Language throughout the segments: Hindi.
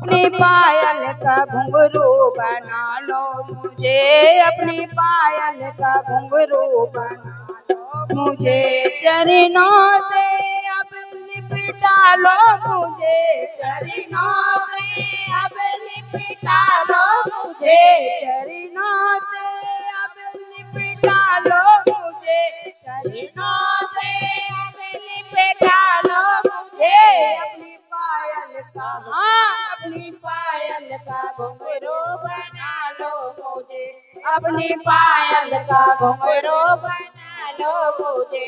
अपनी पायल का घुंघरू बना लो मुझे, अपनी पायल का घुंघरू बना लो मुझे, चरणों से अब लिपटा लो मुझे, चरणों से अब लिपटा लो मुझे, चरणों से अब लिपटा लो मुझे, चरणों से अब लिपटा लो मुझे, अपनी पायल का अपनी पायल का घुंघरू बना लो मुझे, अपनी पायल का घुंघरू बना लो मुझे,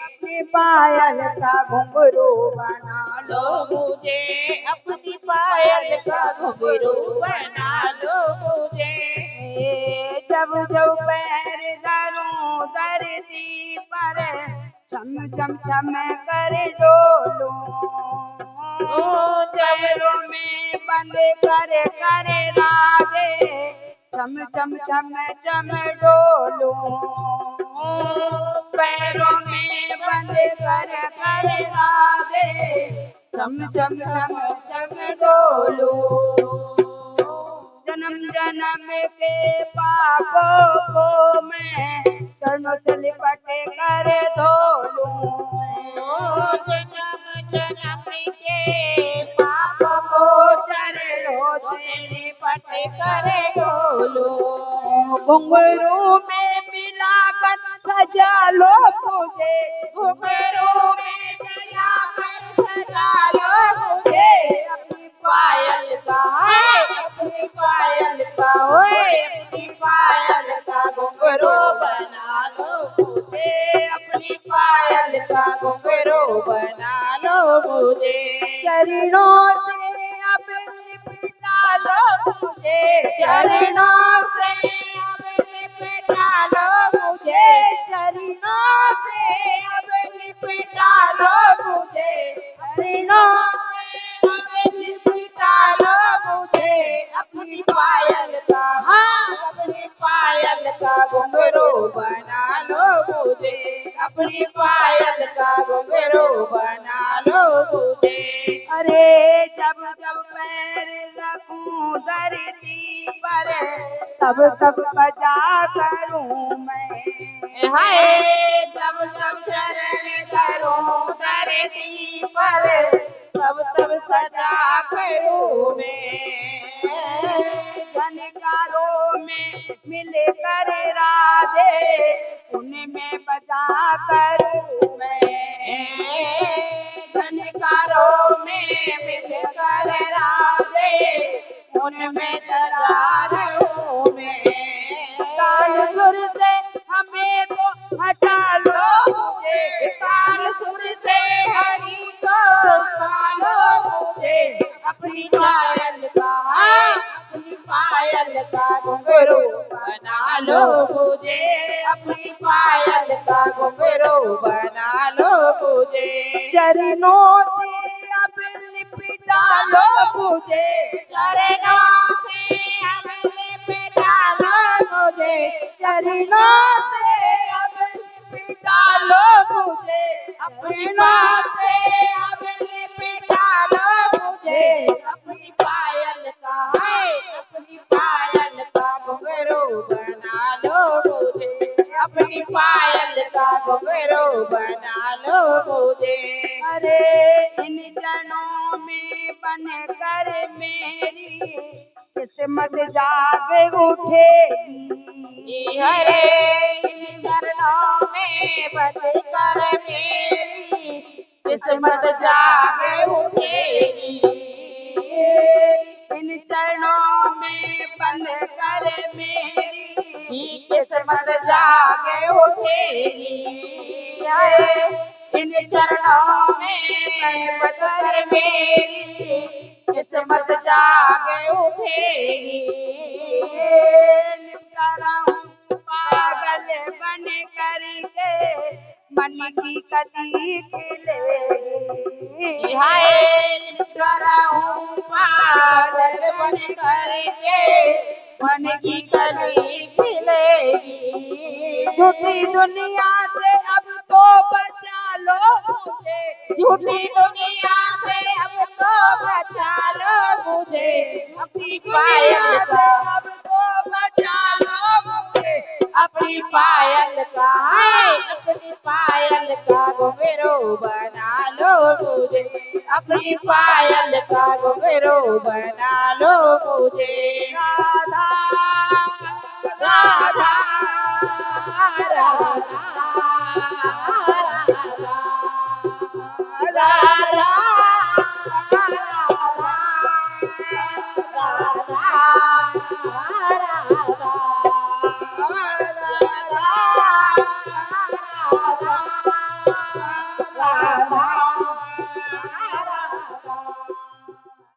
अपनी पायल का घुंघरू बना लो मुझे, अपनी पायल का घुंघरू बना लो मुझे। जब जब पैर धरूं धरती पर छम छम छम कर डोलूं, पैरों में बंद कर राधे छम छम छम छम डोलूं, पैरों में बंद कर राधे छम छम छम छम डोलूं, जन्म जन्म के पापों को मैं चरणों से लिपट कर धो लूं, जन्म जन्म के पापों को चरणों से लिपट कर धो लूं, घुंघरू में मिलाकर सजा लो मुझे, घुंघरू में सजा लो मुझे, अपनी पायल का अपनी पायल का अपनी पायल का घुंघरू बना लो मुझे, अपनी पायल का घुंघरू बना लो मुझे, चरणों से अब लिपटा लो मुझे, चरणों से अब लिपटा लो मुझे, चरणों से अब लिपटा लो मुझे, चरणों से अब लिपटा लो मुझे, अपनी पायल का अपनी पायल का घुंघरू बना लो मुझे, अपनी पायल का घुंघरू बना लो मुझे। अरे जब जब पैर रखूं धरती पर तब तब बजा करूं मैं, हाय जब जब चरण करूं धरती पर तब तब सजा करूं मैं, झनकारों में मिल कर राधे उनमें बजा करूं मैं, झनकारों में मिल कर राधे उनमें सजा रहूं मैं, ताल सुर से हमें तो हटा लो मुझे, ताल सुर से हरि को हटा लो मुझे, अपनी पायल का अपनी पायल का घुंघरू बना लो मुझे, अपनी पायल का घुंघरू बना लो मुझे, चरणों से अब लिपटा लो मुझे, चरणों से अब लिपटा लो मुझे, चरणों से अब लिपटा लो मुझे, अपनी माँ से अब लिपटा लो मुझे, अपनी पायल का अपनी पायल का घुंघरू बना लो मुझे, अपनी पायल का घुंघरू बना लो मुझे। अरे इन चरणों में बन कर मेरी किस्मत जाग उठेगी, अरे इन चरणों में बन कर मेरी किस्मत जाग उठेगी, इन चरणों में बंद कर मेरी किस्मत जाग उठेगी, इन चरणों में बंद कर मेरी किस्मत जाग उठेगी, लिपटा रहूं पागल बन करके मन की कली खिलेगी, हाय लिपटा रहूं पागल बन करके मन की कली खिलेगी, झूठी दुनिया से अब तो बचा लो मुझे, झूठी दुनिया से अब तो बचा लो मुझे अपनी पायल का, अब तो बचा लो मुझे अपनी पायल का, है अपनी पायल का घुंघरू बना लो मुझे, अपनी पायल का घुंघरू बना लो मुझे। राधा राधा राधा राधा राधा राधा